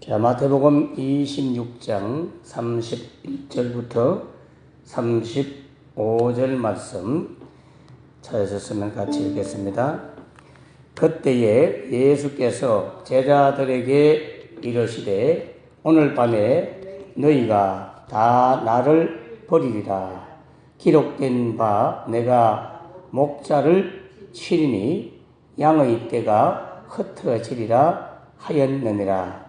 자, 마태복음 26장 31절부터 35절 말씀 찾으셨으면 같이 읽겠습니다. 그때에 예수께서 제자들에게 이르시되 오늘 밤에 너희가 다 나를 버리리라. 기록된 바 내가 목자를 치리니 양의 떼가 흩어지리라 하였느니라.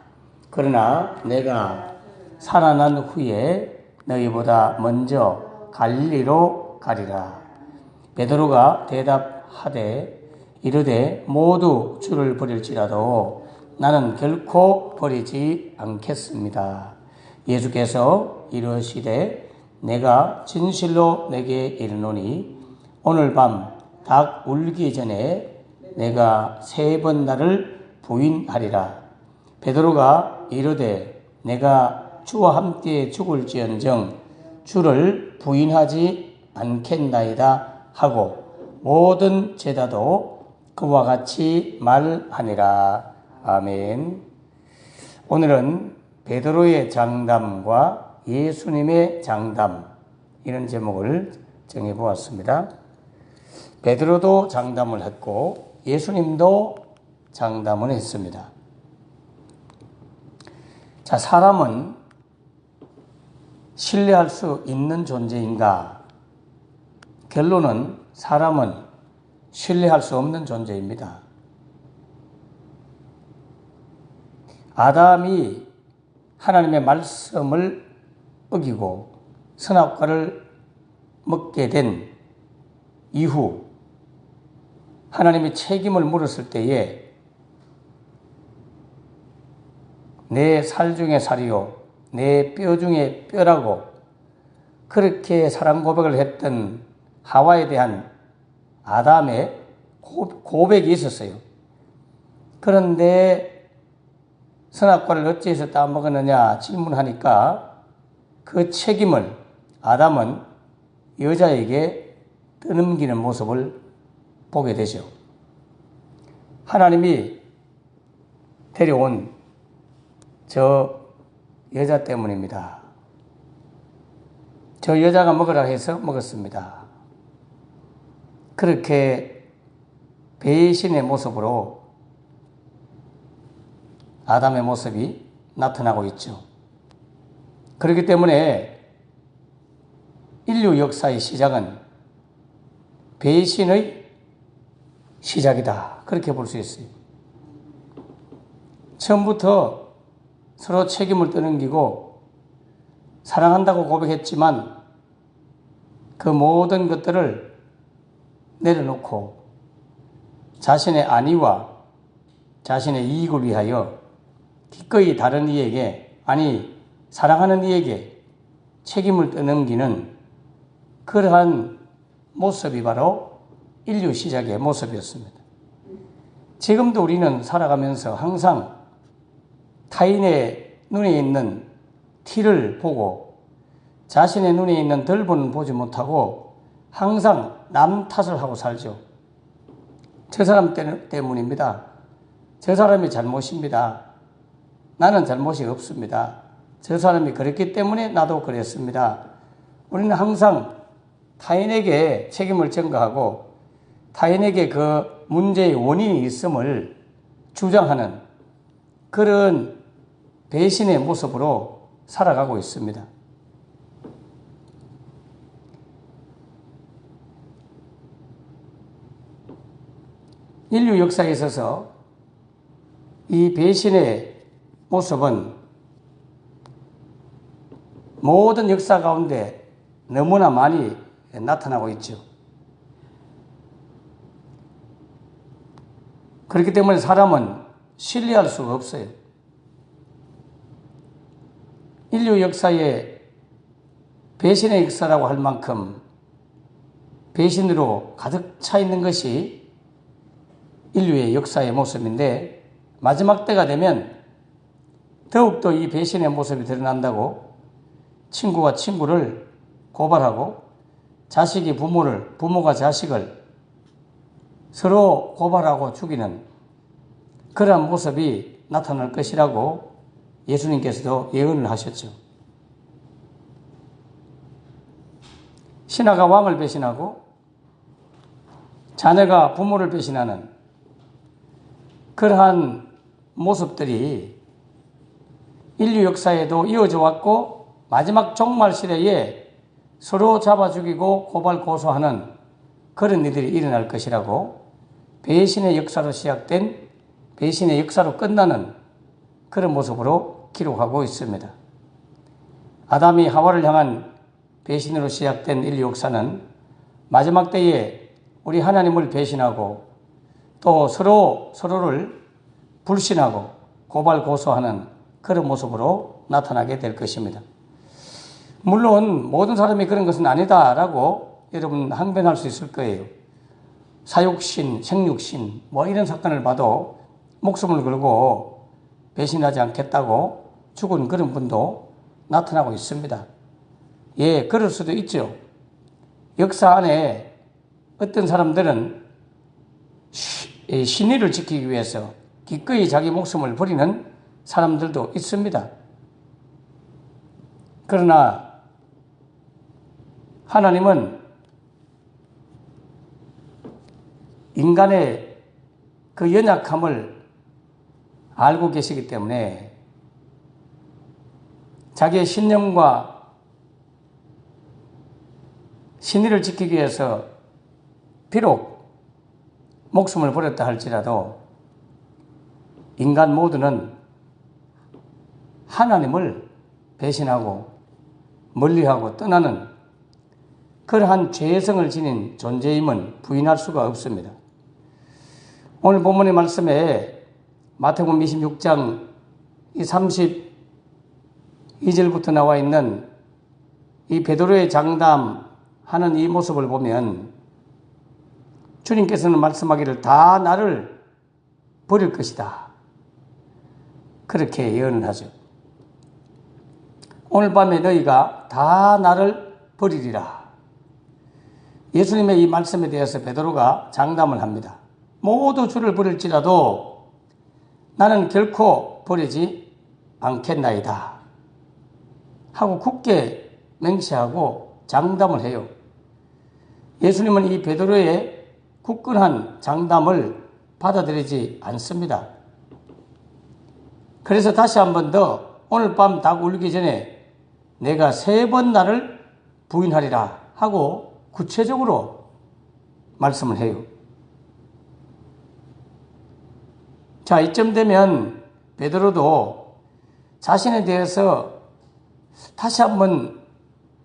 그러나 내가 살아난 후에 너희보다 먼저 갈릴리로 가리라. 베드로가 대답하되 이르되 모두 주를 버릴지라도 나는 결코 버리지 않겠습니다. 예수께서 이르시되 내가 진실로 내게 이르노니 오늘 밤 닭 울기 전에 내가 3번 나를 부인하리라. 베드로가 이르되 내가 주와 함께 죽을지언정 주를 부인하지 않겠나이다 하고 모든 제자도 그와 같이 말하니라. 아멘. 오늘은 베드로의 장담과 예수님의 장담, 이런 제목을 정해보았습니다. 베드로도 장담을 했고 예수님도 장담을 했습니다. 자, 사람은 신뢰할 수 있는 존재인가? 결론은 사람은 신뢰할 수 없는 존재입니다. 아담이 하나님의 말씀을 어기고 선악과를 먹게 된 이후 하나님이 책임을 물었을 때에 내 살 중에 살이요 내 뼈 중에 뼈라고 그렇게 사랑 고백을 했던 하와에 대한 아담의 고백이 있었어요. 그런데 선악과를 어찌해서 따먹었느냐 질문하니까 그 책임을 아담은 여자에게 떠넘기는 모습을 보게 되죠. 하나님이 데려온 저 여자 때문입니다. 저 여자가 먹으라 해서 먹었습니다. 그렇게 배신의 모습으로 아담의 모습이 나타나고 있죠. 그렇기 때문에 인류 역사의 시작은 배신의 시작이다. 그렇게 볼 수 있어요. 처음부터 서로 책임을 떠넘기고 사랑한다고 고백했지만 그 모든 것들을 내려놓고 자신의 안위와 자신의 이익을 위하여 기꺼이 다른 이에게, 아니 사랑하는 이에게 책임을 떠넘기는 그러한 모습이 바로 인류 시작의 모습이었습니다. 지금도 우리는 살아가면서 항상 타인의 눈에 있는 티를 보고 자신의 눈에 있는 덜보는 보지 못하고 항상 남 탓을 하고 살죠. 저 사람 때문입니다. 저 사람이 잘못입니다. 나는 잘못이 없습니다. 저 사람이 그랬기 때문에 나도 그랬습니다. 우리는 항상 타인에게 책임을 전가하고 타인에게 그 문제의 원인이 있음을 주장하는 그런 배신의 모습으로 살아가고 있습니다. 인류 역사에 있어서 이 배신의 모습은 모든 역사 가운데 너무나 많이 나타나고 있죠. 그렇기 때문에 사람은 신뢰할 수가 없어요. 인류 역사에 배신의 역사라고 할 만큼 배신으로 가득 차 있는 것이 인류의 역사의 모습인데 마지막 때가 되면 더욱더 이 배신의 모습이 드러난다고 친구가 친구를 고발하고 자식이 부모를, 부모가 자식을 서로 고발하고 죽이는 그러한 모습이 나타날 것이라고 예수님께서도 예언을 하셨죠. 신하가 왕을 배신하고 자녀가 부모를 배신하는 그러한 모습들이 인류 역사에도 이어져 왔고 마지막 종말 시대에 서로 잡아 죽이고 고발 고소하는 그런 일들이 일어날 것이라고 배신의 역사로 시작된 배신의 역사로 끝나는 그런 모습으로 기록하고 있습니다. 아담이 하와를 향한 배신으로 시작된 인류 역사는 마지막 때에 우리 하나님을 배신하고 또 서로를 불신하고 고발 고소하는 그런 모습으로 나타나게 될 것입니다. 물론 모든 사람이 그런 것은 아니다라고 여러분 항변할 수 있을 거예요. 사육신, 생육신 이런 사건을 봐도 목숨을 걸고 배신하지 않겠다고 죽은 그런 분도 나타나고 있습니다. 예, 그럴 수도 있죠. 역사 안에 어떤 사람들은 신의를 지키기 위해서 기꺼이 자기 목숨을 버리는 사람들도 있습니다. 그러나 하나님은 인간의 그 연약함을 알고 계시기 때문에 자기의 신념과 신의를 지키기 위해서 비록 목숨을 버렸다 할지라도 인간 모두는 하나님을 배신하고 멀리하고 떠나는 그러한 죄성을 지닌 존재임은 부인할 수가 없습니다. 오늘 본문의 말씀에 마태복음 26장 32절부터 나와 있는 이 베드로의 장담하는 이 모습을 보면 주님께서는 말씀하기를 다 나를 버릴 것이다. 그렇게 예언을 하죠. 오늘 밤에 너희가 다 나를 버리리라. 예수님의 이 말씀에 대해서 베드로가 장담을 합니다. 모두 주를 버릴지라도 나는 결코 버리지 않겠나이다 하고 굳게 맹세하고 장담을 해요. 예수님은 이 베드로의 굳건한 장담을 받아들이지 않습니다. 그래서 다시 한 번 더 오늘 밤 닭 울기 전에 내가 3번 나를 부인하리라 하고 구체적으로 말씀을 해요. 자, 이쯤 되면 베드로도 자신에 대해서 다시 한번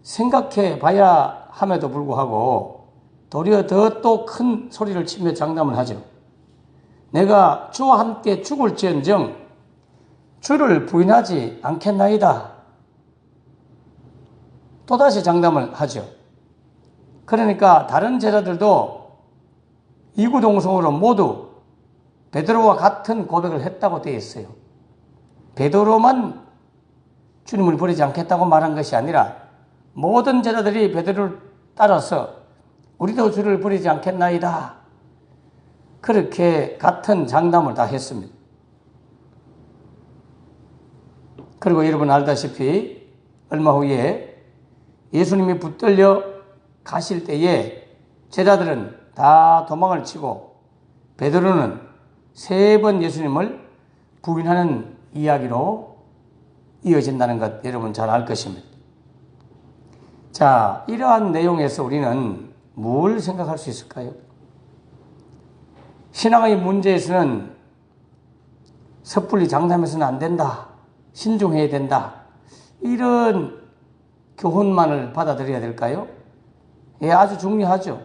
생각해 봐야 함에도 불구하고 도리어 더 또 큰 소리를 치며 장담을 하죠. 내가 주와 함께 죽을지언정 주를 부인하지 않겠나이다. 또다시 장담을 하죠. 그러니까 다른 제자들도 이구동성으로 모두 베드로와 같은 고백을 했다고 되어 있어요. 베드로만 주님을 버리지 않겠다고 말한 것이 아니라 모든 제자들이 베드로를 따라서 우리도 주를 버리지 않겠나이다. 그렇게 같은 장담을 다 했습니다. 그리고 여러분 알다시피 얼마 후에 예수님이 붙들려 가실 때에 제자들은 다 도망을 치고 베드로는 3번 예수님을 부인하는 이야기로 이어진다는 것 여러분 잘 알 것입니다. 자, 이러한 내용에서 우리는 뭘 생각할 수 있을까요? 신앙의 문제에서는 섣불리 장담해서는 안 된다. 신중해야 된다. 이런 교훈만을 받아들여야 될까요? 예, 아주 중요하죠.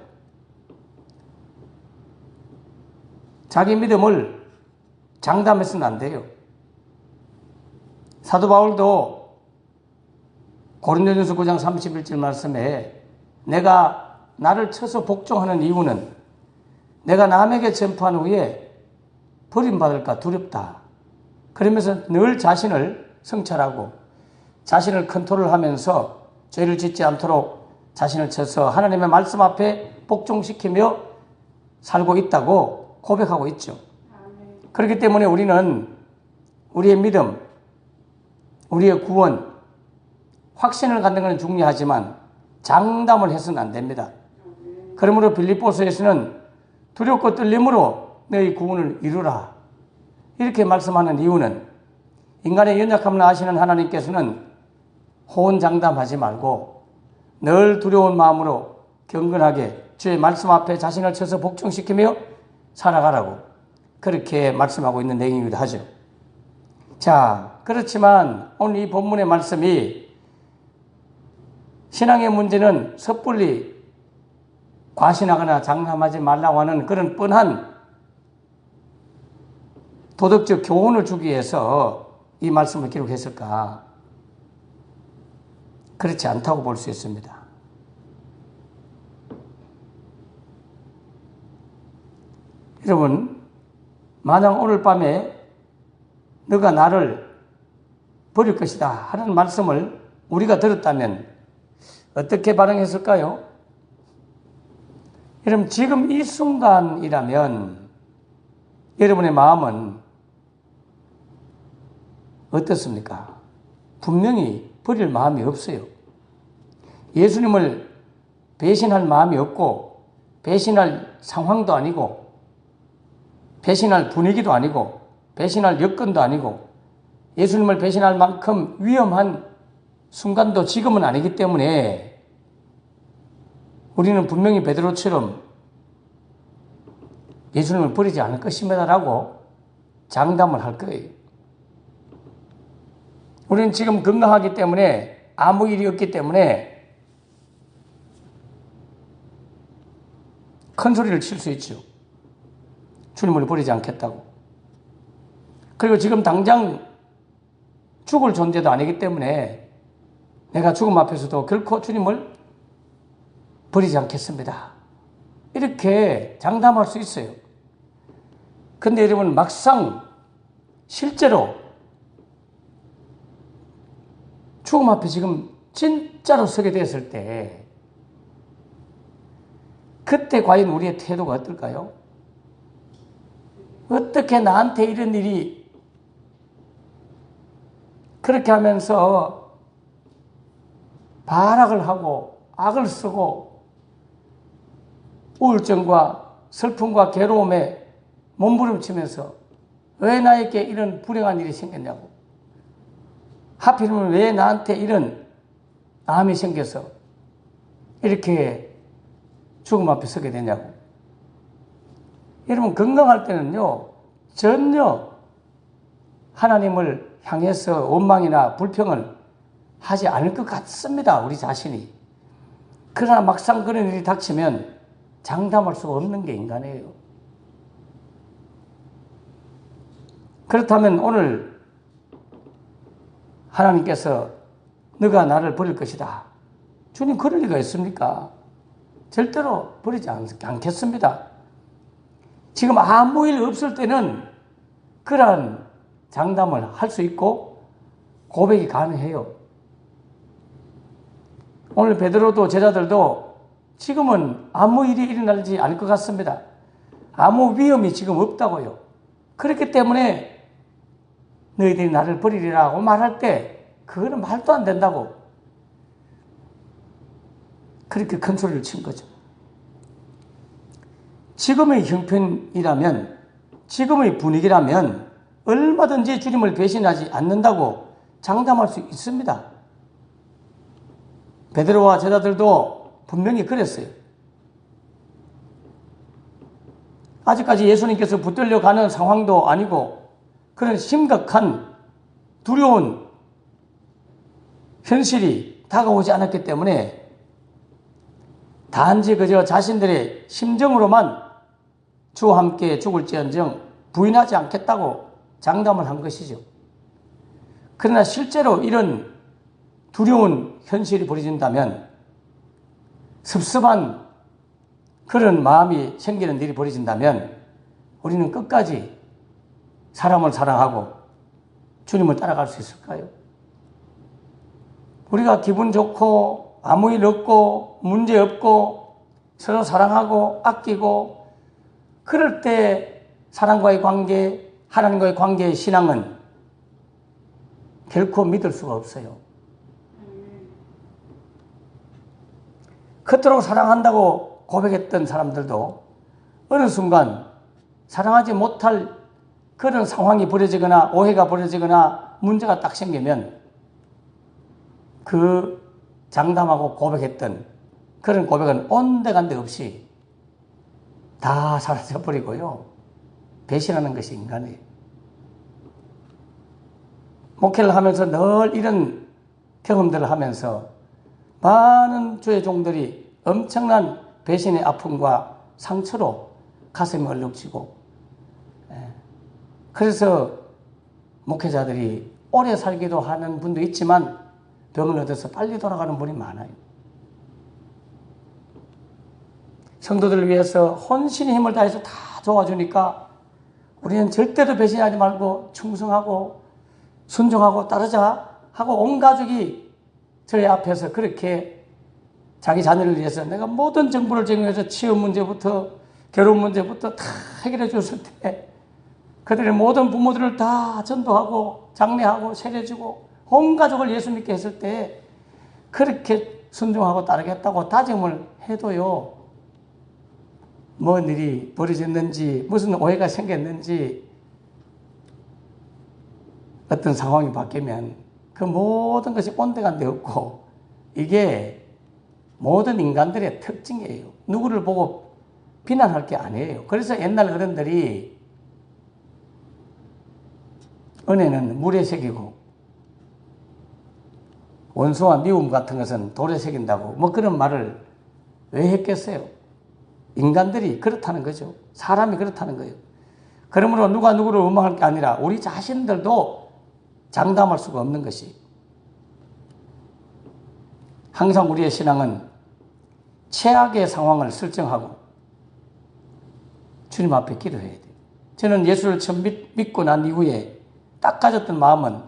자기 믿음을 장담해서는 안 돼요. 사도 바울도 고린도전서 9장 31절 말씀에 내가 나를 쳐서 복종하는 이유는 내가 남에게 전파한 후에 버림받을까 두렵다. 그러면서 늘 자신을 성찰하고 자신을 컨트롤하면서 죄를 짓지 않도록 자신을 쳐서 하나님의 말씀 앞에 복종시키며 살고 있다고 고백하고 있죠. 그렇기 때문에 우리는 우리의 믿음, 우리의 구원, 확신을 갖는 것은 중요하지만 장담을 해서는 안 됩니다. 그러므로 빌립보서에서는 두렵고 떨림으로 너희 구원을 이루라 이렇게 말씀하는 이유는 인간의 연약함을 아시는 하나님께서는 호언장담하지 말고 늘 두려운 마음으로 경건하게 주의 말씀 앞에 자신을 쳐서 복종시키며 살아가라고 그렇게 말씀하고 있는 내용이기도 하죠. 자, 그렇지만 오늘 이 본문의 말씀이 신앙의 문제는 섣불리 과신하거나 장담하지 말라고 하는 그런 뻔한 도덕적 교훈을 주기 위해서 이 말씀을 기록했을까? 그렇지 않다고 볼 수 있습니다. 여러분, 만약 오늘 밤에 너가 나를 버릴 것이다 하는 말씀을 우리가 들었다면 어떻게 반응했을까요? 여러분, 지금 이 순간이라면 여러분의 마음은 어떻습니까? 분명히 버릴 마음이 없어요. 예수님을 배신할 마음이 없고 배신할 상황도 아니고 배신할 분위기도 아니고 배신할 여건도 아니고 예수님을 배신할 만큼 위험한 순간도 지금은 아니기 때문에 우리는 분명히 베드로처럼 예수님을 버리지 않을 것입니다라고 장담을 할 거예요. 우리는 지금 건강하기 때문에 아무 일이 없기 때문에 큰 소리를 칠 수 있죠. 주님을 버리지 않겠다고. 그리고 지금 당장 죽을 존재도 아니기 때문에 내가 죽음 앞에서도 결코 주님을 버리지 않겠습니다. 이렇게 장담할 수 있어요. 근데 여러분, 막상 실제로 죽음 앞에 지금 진짜로 서게 됐을 때 그때 과연 우리의 태도가 어떨까요? 어떻게 나한테 이런 일이 그렇게 하면서 발악을 하고 악을 쓰고 우울증과 슬픔과 괴로움에 몸부림치면서 왜 나에게 이런 불행한 일이 생겼냐고, 하필이면 왜 나한테 이런 암이 생겨서 이렇게 죽음 앞에 서게 되냐고. 여러분, 건강할 때는요 전혀 하나님을 향해서 원망이나 불평을 하지 않을 것 같습니다, 우리 자신이. 그러나 막상 그런 일이 닥치면 장담할 수가 없는 게 인간이에요. 그렇다면 오늘 하나님께서 너가 나를 버릴 것이다, 주님 그럴 리가 있습니까? 절대로 버리지 않겠습니다. 지금 아무 일 없을 때는 그러한 장담을 할 수 있고 고백이 가능해요. 오늘 베드로도 제자들도 지금은 아무 일이 일어나지 않을 것 같습니다. 아무 위험이 지금 없다고요. 그렇기 때문에 너희들이 나를 버리리라고 말할 때 그거는 말도 안 된다고 그렇게 큰 소리를 친 거죠. 지금의 형편이라면, 지금의 분위기라면 얼마든지 주님을 배신하지 않는다고 장담할 수 있습니다. 베드로와 제자들도 분명히 그랬어요. 아직까지 예수님께서 붙들려 가는 상황도 아니고 그런 심각한 두려운 현실이 다가오지 않았기 때문에 단지 그저 자신들의 심정으로만 주와 함께 죽을지언정 부인하지 않겠다고 장담을 한 것이죠. 그러나 실제로 이런 두려운 현실이 벌어진다면, 섭섭한 그런 마음이 생기는 일이 벌어진다면 우리는 끝까지 사람을 사랑하고 주님을 따라갈 수 있을까요? 우리가 기분 좋고 아무 일 없고 문제 없고 서로 사랑하고 아끼고 그럴 때 사랑과의 관계, 하나님과의 관계의 신앙은 결코 믿을 수가 없어요. 그토록 사랑한다고 고백했던 사람들도 어느 순간 사랑하지 못할 그런 상황이 벌어지거나 오해가 벌어지거나 문제가 딱 생기면 그 장담하고 고백했던 그런 고백은 온데간데 없이 다 사라져버리고요. 배신하는 것이 인간이에요. 목회를 하면서 늘 이런 경험들을 하면서 많은 주의 종들이 엄청난 배신의 아픔과 상처로 가슴이 얼룩지고, 그래서 목회자들이 오래 살기도 하는 분도 있지만 병을 얻어서 빨리 돌아가는 분이 많아요. 성도들을 위해서 혼신의 힘을 다해서 다 도와주니까 우리는 절대로 배신하지 말고 충성하고 순종하고 따르자 하고 온 가족이 저희 앞에서 그렇게 자기 자녀를 위해서 내가 모든 정보를 제공해서 취업 문제부터 결혼 문제부터 다 해결해 줬을 때 그들의 모든 부모들을 다 전도하고 장례하고 세례주고 온 가족을 예수 믿게 했을 때 그렇게 순종하고 따르겠다고 다짐을 해도요, 뭔 일이 벌어졌는지 무슨 오해가 생겼는지 어떤 상황이 바뀌면 그 모든 것이 온데간데 없고, 이게 모든 인간들의 특징이에요. 누구를 보고 비난할 게 아니에요. 그래서 옛날 어른들이 은혜는 물에 새기고 원수와 미움 같은 것은 돌에 새긴다고 뭐 그런 말을 왜 했겠어요? 인간들이 그렇다는 거죠. 사람이 그렇다는 거예요. 그러므로 누가 누구를 원망할 게 아니라 우리 자신들도 장담할 수가 없는 것이, 항상 우리의 신앙은 최악의 상황을 설정하고 주님 앞에 기도해야 돼요. 저는 예수를 처음 믿고 난 이후에 딱 가졌던 마음은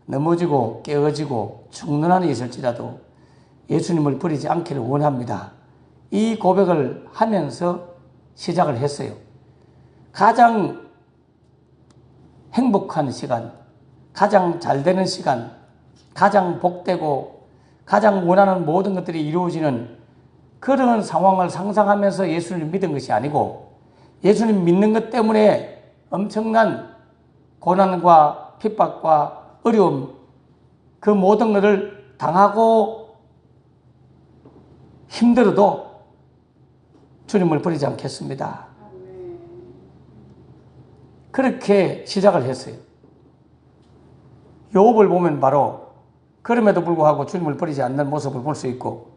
넘어지고 깨어지고 죽는 한이 있을지라도 예수님을 버리지 않기를 원합니다. 이 고백을 하면서 시작을 했어요. 가장 행복한 시간, 가장 잘 되는 시간, 가장 복되고 가장 원하는 모든 것들이 이루어지는 그런 상황을 상상하면서 예수를 믿은 것이 아니고, 예수님 믿는 것 때문에 엄청난 고난과 핍박과 어려움, 그 모든 것을 당하고 힘들어도 주님을 버리지 않겠습니다. 그렇게 시작을 했어요. 욥을 보면 바로 그럼에도 불구하고 주님을 버리지 않는 모습을 볼 수 있고,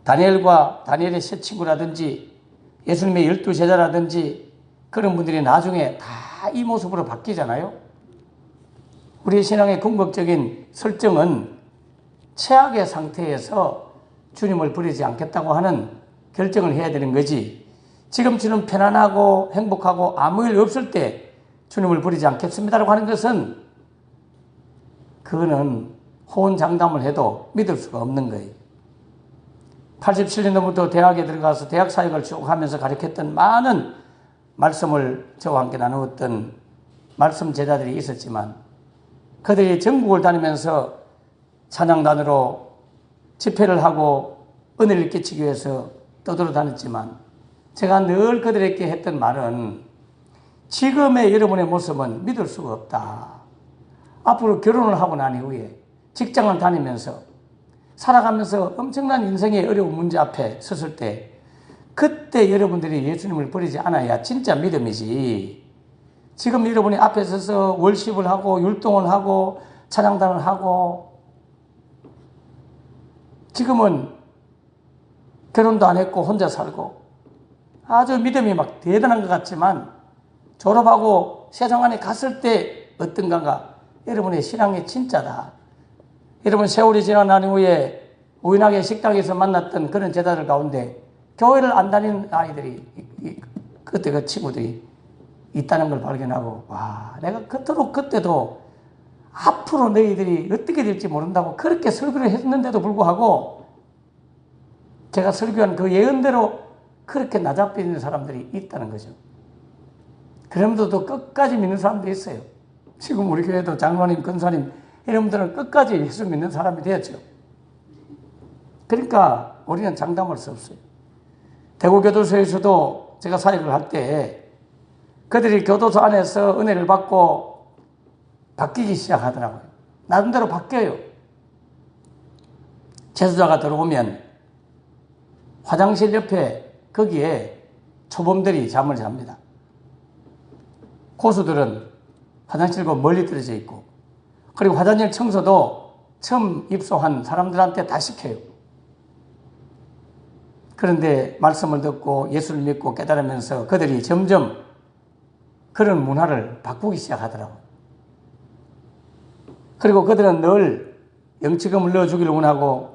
다니엘과 다니엘의 세 친구라든지 예수님의 12제자라든지 그런 분들이 나중에 다 이 모습으로 바뀌잖아요. 우리의 신앙의 궁극적인 설정은 최악의 상태에서 주님을 버리지 않겠다고 하는 결정을 해야 되는 거지, 지금처럼 편안하고 행복하고 아무 일 없을 때 주님을 버리지 않겠습니다라고 하는 것은 그거는 호언장담을 해도 믿을 수가 없는 거예요. 87년도부터 대학에 들어가서 대학 사역을 쭉 하면서 가르쳤던 많은 말씀을 저와 함께 나누었던 말씀 제자들이 있었지만, 그들이 전국을 다니면서 찬양단으로 집회를 하고 은혜를 끼치기 위해서 떠돌아다녔지만, 제가 늘 그들에게 했던 말은 지금의 여러분의 모습은 믿을 수가 없다. 앞으로 결혼을 하고 난 이후에 직장을 다니면서 살아가면서 엄청난 인생의 어려운 문제 앞에 섰을 때 그때 여러분들이 예수님을 버리지 않아야 진짜 믿음이지, 지금 여러분이 앞에 서서 월십을 하고 율동을 하고 찬양단을 하고 지금은 결혼도 안 했고 혼자 살고 아주 믿음이 막 대단한 것 같지만 졸업하고 세상 안에 갔을 때 어떤가가 여러분의 신앙이 진짜다. 여러분 세월이 지난 난 후에 우연하게 식당에서 만났던 그런 제자들 가운데 교회를 안 다니는 아이들이 그때 그 친구들이 있다는 걸 발견하고, 와, 내가 그토록 그때도 앞으로 너희들이 어떻게 될지 모른다고 그렇게 설교를 했는데도 불구하고 제가 설교한 그 예언대로 그렇게 나잡히는 사람들이 있다는 거죠. 그럼에도 끝까지 믿는 사람도 있어요. 지금 우리 교회도 장로님, 권사님 여러분들은 끝까지 예수 믿는 사람이 되었죠. 그러니까 우리는 장담할 수 없어요. 대구교도소에서도 제가 사역을 할 때 그들이 교도소 안에서 은혜를 받고 바뀌기 시작하더라고요. 나름대로 바뀌어요. 재수자가 들어오면 화장실 옆에 거기에 초범들이 잠을 잡니다. 고수들은 화장실과 멀리 떨어져 있고, 그리고 화장실 청소도 처음 입소한 사람들한테 다 시켜요. 그런데 말씀을 듣고 예수를 믿고 깨달으면서 그들이 점점 그런 문화를 바꾸기 시작하더라고요. 그리고 그들은 늘 영치금을 넣어주기를 원하고,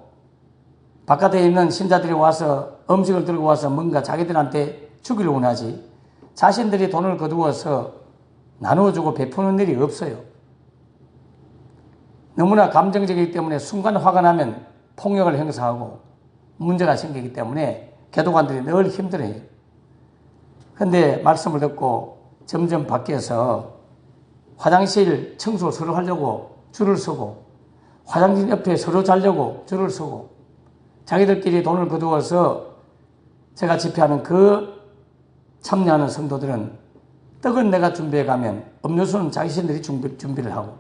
바깥에 있는 신자들이 와서 음식을 들고 와서 뭔가 자기들한테 주기를 원하지, 자신들이 돈을 거두어서 나누어주고 베푸는 일이 없어요. 너무나 감정적이기 때문에 순간 화가 나면 폭력을 행사하고 문제가 생기기 때문에 교도관들이 늘 힘들어해요. 그런데 말씀을 듣고 점점 바뀌어서 화장실 청소 서로 하려고 줄을 서고, 화장실 옆에 서로 자려고 줄을 서고, 자기들끼리 돈을 거두어서 제가 집회하는 그 참여하는 성도들은 떡은 내가 준비해 가면 음료수는 자신들이 준비를 하고,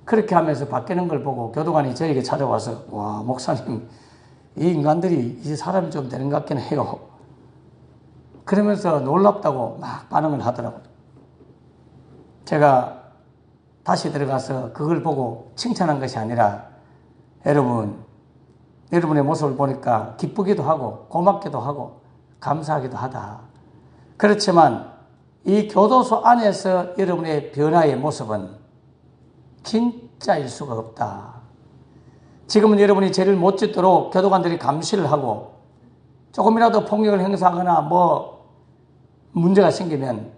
그렇게 하면서 바뀌는 걸 보고 교도관이 저에게 찾아와서, 와, 목사님, 이 인간들이 이제 사람이 좀 되는 것 같긴 해요. 그러면서 놀랍다고 막 반응을 하더라고요. 제가 다시 들어가서 그걸 보고 칭찬한 것이 아니라, 여러분의 모습을 보니까 기쁘기도 하고 고맙기도 하고 감사하기도 하다. 그렇지만 이 교도소 안에서 여러분의 변화의 모습은 진짜일 수가 없다. 지금은 여러분이 죄를 못 짓도록 교도관들이 감시를 하고, 조금이라도 폭력을 행사하거나 문제가 생기면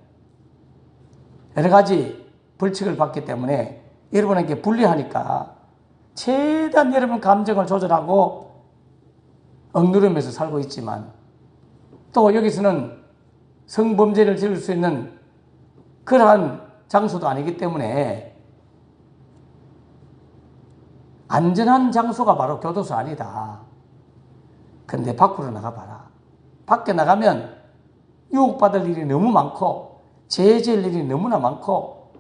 여러 가지 벌칙을 받기 때문에 여러분에게 불리하니까 최대한 여러분 감정을 조절하고 억누르면서 살고 있지만, 또 여기서는 성범죄를 지을 수 있는 그러한 장소도 아니기 때문에 안전한 장소가 바로 교도소 아니다. 근데 밖으로 나가봐라. 밖에 나가면 유혹받을 일이 너무 많고 죄질 일이 너무나 많고,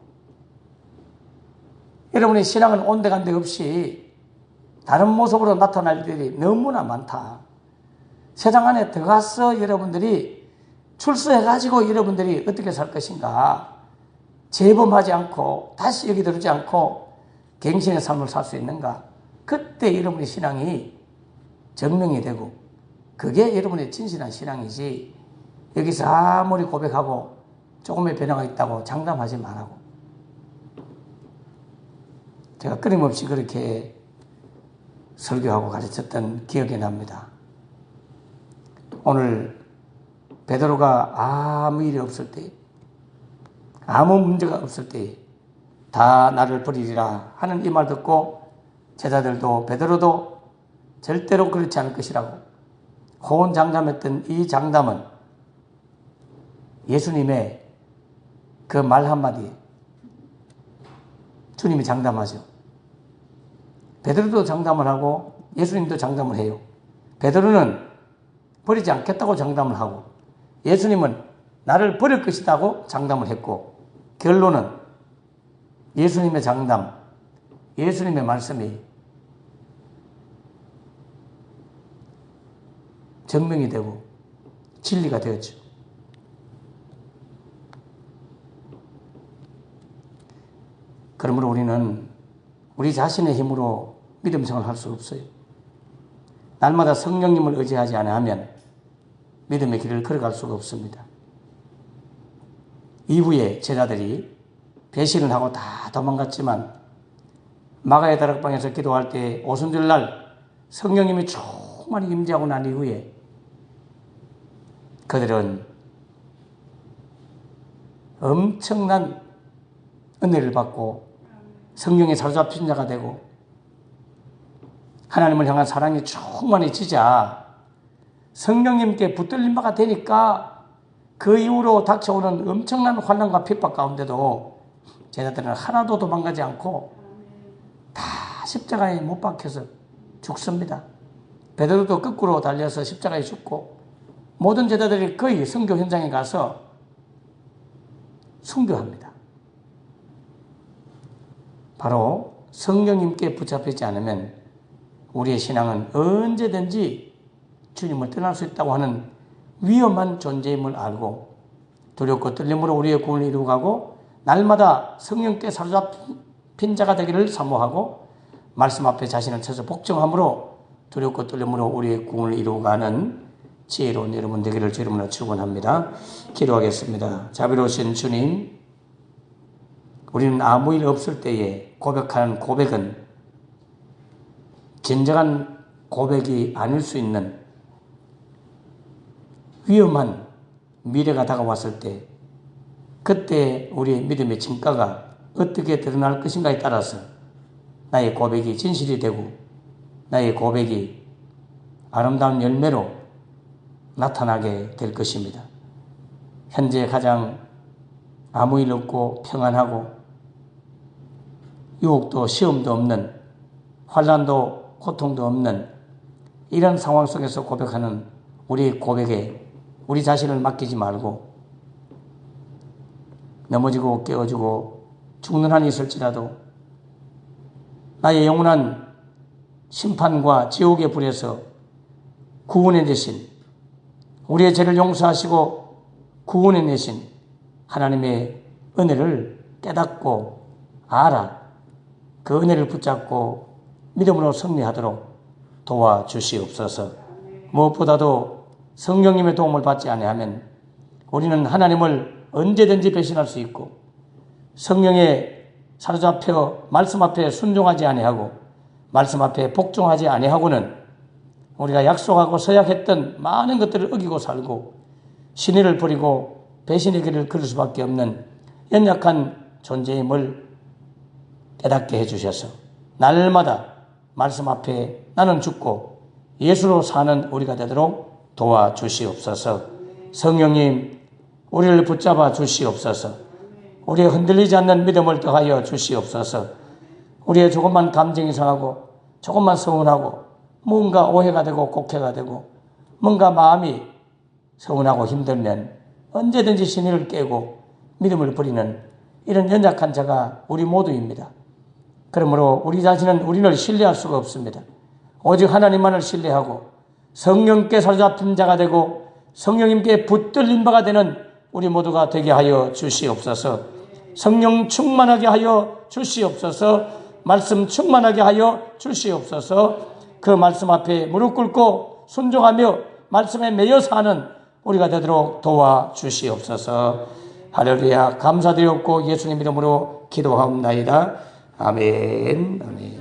여러분의 신앙은 온데간데 없이 다른 모습으로 나타날 일이 너무나 많다. 세상 안에 들어가서 여러분들이 출소해가지고 여러분들이 어떻게 살 것인가, 재범하지 않고 다시 여기 들어오지 않고 갱신의 삶을 살 수 있는가, 그때 여러분의 신앙이 증명이 되고 그게 여러분의 진실한 신앙이지, 여기서 아무리 고백하고 조금의 변화가 있다고 장담하지 말라고. 제가 끊임없이 그렇게 설교하고 가르쳤던 기억이 납니다. 오늘 베드로가 아무 일이 없을 때, 아무 문제가 없을 때 다 나를 버리리라 하는 이 말 듣고 제자들도 베드로도 절대로 그렇지 않을 것이라고 호언장담했던 이 장담은 예수님의 그 말 한마디에 주님이 장담하죠. 베드로도 장담을 하고 예수님도 장담을 해요. 베드로는 버리지 않겠다고 장담을 하고, 예수님은 나를 버릴 것이라고 장담을 했고, 결론은 예수님의 장담, 예수님의 말씀이 증명이 되고 진리가 되었죠. 그러므로 우리는 우리 자신의 힘으로 믿음 생활을 할 수 없어요. 날마다 성령님을 의지하지 않으면 믿음의 길을 걸어갈 수가 없습니다. 이후에 제자들이 배신을 하고 다 도망갔지만, 마가의 다락방에서 기도할 때 오순절날 성령님이 충만히 임재하고 난 이후에 그들은 엄청난 은혜를 받고 성령에 사로잡힌 자가 되고, 하나님을 향한 사랑이 충만해지자 성령님께 붙들린 바가 되니까 그 이후로 닥쳐오는 엄청난 환난과 핍박 가운데도 제자들은 하나도 도망가지 않고 십자가에 못 박혀서 죽습니다. 베드로도 거꾸로 달려서 십자가에 죽고 모든 제자들이 거의 선교 현장에 가서 순교합니다. 바로 성령님께 붙잡히지 않으면 우리의 신앙은 언제든지 주님을 떠날 수 있다고 하는 위험한 존재임을 알고 두렵고 떨림으로 우리의 구원을 이루어가고 날마다 성령께 사로잡힌 자가 되기를 사모하고 말씀 앞에 자신을 쳐서 복종함으로 두렵고 떨림으로 우리의 구원을 이루어가는 지혜로운 여러분 되기를 주 이름으로 축원합니다. 기도하겠습니다. 자비로우신 주님, 우리는 아무 일 없을 때에 고백하는 고백은 진정한 고백이 아닐 수 있는 위험한 미래가 다가왔을 때 그때 우리의 믿음의 진가가 어떻게 드러날 것인가에 따라서 나의 고백이 진실이 되고 나의 고백이 아름다운 열매로 나타나게 될 것입니다. 현재 가장 아무 일 없고 평안하고 유혹도 시험도 없는 환난도 고통도 없는 이런 상황 속에서 고백하는 우리의 고백에 우리 자신을 맡기지 말고 넘어지고 깨어지고 죽는 한이 있을지라도 나의 영원한 심판과 지옥의 불에서 구원해내신 우리의 죄를 용서하시고 구원해내신 하나님의 은혜를 깨닫고 알아 그 은혜를 붙잡고 믿음으로 승리하도록 도와주시옵소서. 무엇보다도 성령님의 도움을 받지 아니하면 우리는 하나님을 언제든지 배신할 수 있고 성령에 사로잡혀 말씀 앞에 순종하지 아니하고 말씀 앞에 복종하지 아니하고는 우리가 약속하고 서약했던 많은 것들을 어기고 살고 신의를 버리고 배신의 길을 걸을 수밖에 없는 연약한 존재임을 깨닫게 해주셔서 날마다 말씀 앞에 나는 죽고 예수로 사는 우리가 되도록 도와주시옵소서. 성령님, 우리를 붙잡아 주시옵소서. 우리의 흔들리지 않는 믿음을 더하여 주시옵소서. 우리의 조금만 감정이 상하고 조금만 서운하고 뭔가 오해가 되고 곡해가 되고 뭔가 마음이 서운하고 힘들면 언제든지 신의를 깨고 믿음을 버리는 이런 연약한 자가 우리 모두입니다. 그러므로 우리 자신은 우리를 신뢰할 수가 없습니다. 오직 하나님만을 신뢰하고 성령께 사로잡힌 자가 되고 성령님께 붙들린 바가 되는 우리 모두가 되게 하여 주시옵소서. 성령 충만하게 하여 주시옵소서. 말씀 충만하게 하여 주시옵소서. 그 말씀 앞에 무릎 꿇고 순종하며 말씀에 매여 사는 우리가 되도록 도와주시옵소서. 할렐루야. 감사드렸고 예수님 이름으로 기도하옵나이다. 아멘. 아멘.